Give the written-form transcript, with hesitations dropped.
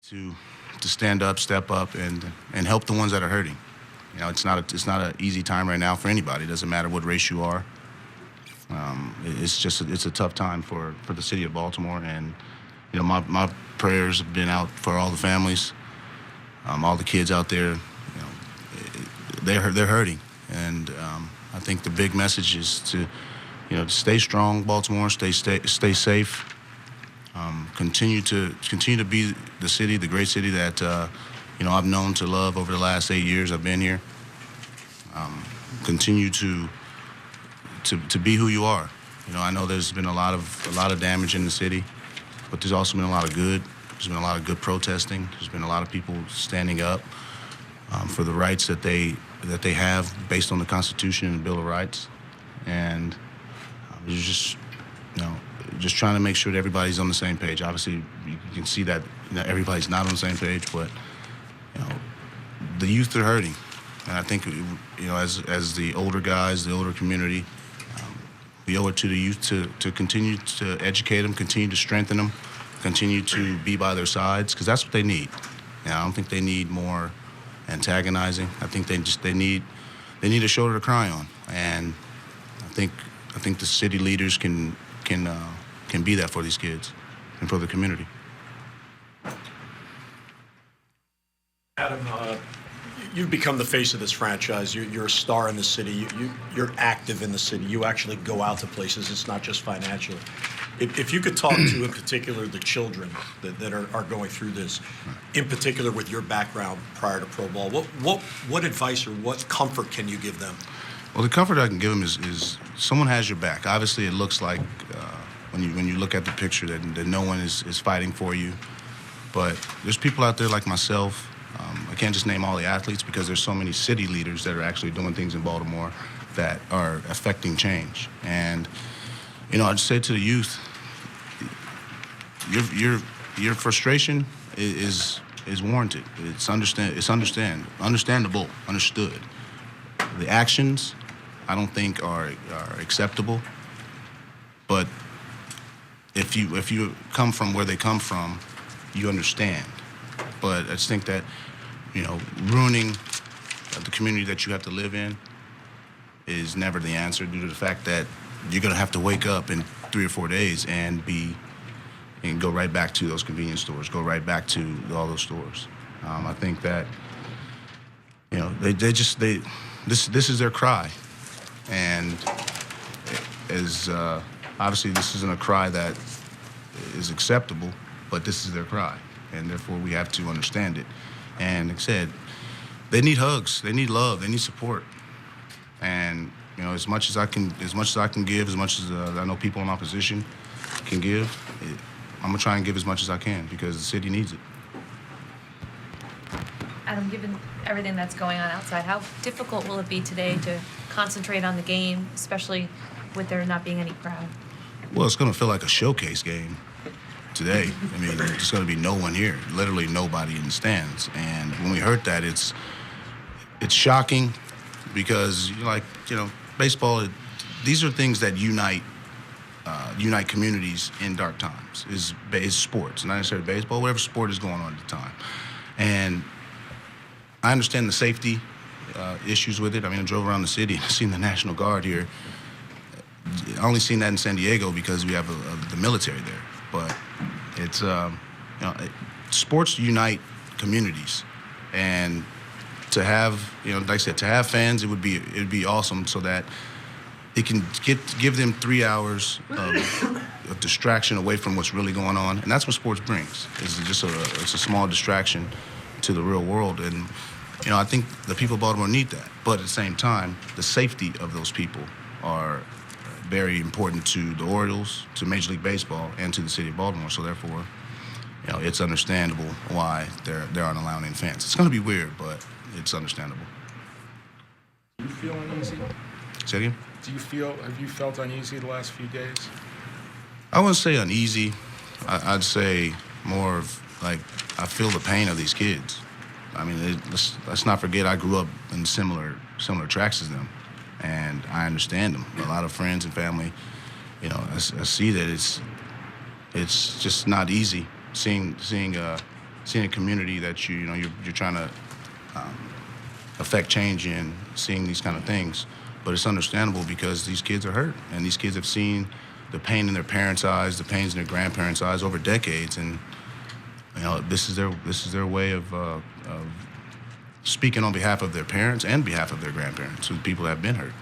to stand up, step up, and help the ones that are hurting. It's not an easy time right now for anybody. It doesn't matter what race you are. It's a tough time for the city of Baltimore, and my prayers have been out for all the families, all the kids out there. They're hurting, and I think the big message is to stay strong, Baltimore, stay safe. Continue to be the city, the great city that I've known to love over the last 8 years I've been here. Continue to be who you are. I know there's been a lot of damage in the city, but there's also been a lot of good. There's been a lot of good protesting. There's been a lot of people standing up for the rights that they have based on the Constitution and the Bill of Rights, and there's just trying to make sure that everybody's on the same page. Obviously, you can see that everybody's not on the same page, but the youth are hurting, and I think as the older guys, the older community, we owe it to the youth to continue to educate them, continue to strengthen them, continue to be by their sides, because that's what they need. I don't think they need more antagonizing. I think they need a shoulder to cry on, and I think the city leaders can be that for these kids and for the community. Adam, you've become the face of this franchise. You're a star in the city. You're active in the city. You actually go out to places. It's not just financial. If you could talk to, in particular, the children that are going through this, in particular with your background prior to pro ball, what advice or what comfort can you give them? Well, the comfort I can give them is someone has your back. Obviously, it looks like when you look at the picture that no one is fighting for you, but there's people out there like myself. I can't just name all the athletes because there's so many city leaders that are actually doing things in Baltimore that are affecting change. And I'd say to the youth, your frustration is warranted. It's understandable, understood. The actions, I don't think are acceptable. But if you come from where they come from, you understand. But I just think that ruining the community that you have to live in is never the answer, due to the fact that you're gonna have to wake up in 3 or 4 days and go right back to those convenience stores, go right back to all those stores. I think that this is their cry, and obviously this isn't a cry that is acceptable, but this is their cry, and therefore we have to understand it. And like I said, they need hugs, they need love, they need support, and as much as I can give, as much as I know people in my position can give, I'm gonna try and give as much as I can because the city needs it. Adam, given everything that's going on outside, how difficult will it be today to concentrate on the game, especially with there not being any crowd? Well, it's going to feel like a showcase game today. I mean, there's going to be no one here, literally nobody in the stands. And when we heard that, it's shocking because, baseball, these are things that unite communities in dark times, is sports, not necessarily baseball, whatever sport is going on at the time. And I understand the safety issues with it. I mean, I drove around the city and I seen the National Guard here. I only seen that in San Diego because we have the military there. But it's sports unite communities, and to have like I said, to have fans, it'd be awesome so that it can give them 3 hours of distraction away from what's really going on, and that's what sports brings. It's just it's a small distraction to the real world, and I think the people of Baltimore need that. But at the same time, the safety of those people are very important to the Orioles, to Major League Baseball, and to the city of Baltimore. So therefore, it's understandable why they aren't allowing any fans. It's going to be weird, but it's understandable. Do you feel uneasy? Say again? Have you felt uneasy the last few days? I wouldn't say uneasy. I'd say more of like I feel the pain of these kids. I mean, let's not forget I grew up in similar tracks as them, and I understand them. A lot of friends and family, I see that it's just not easy seeing seeing a community that you're trying to affect change in, seeing these kind of things. But it's understandable because these kids are hurt, and these kids have seen the pain in their parents' eyes, the pains in their grandparents' eyes over decades, and this is their way of speaking on behalf of their parents and behalf of their grandparents, who people have been hurt.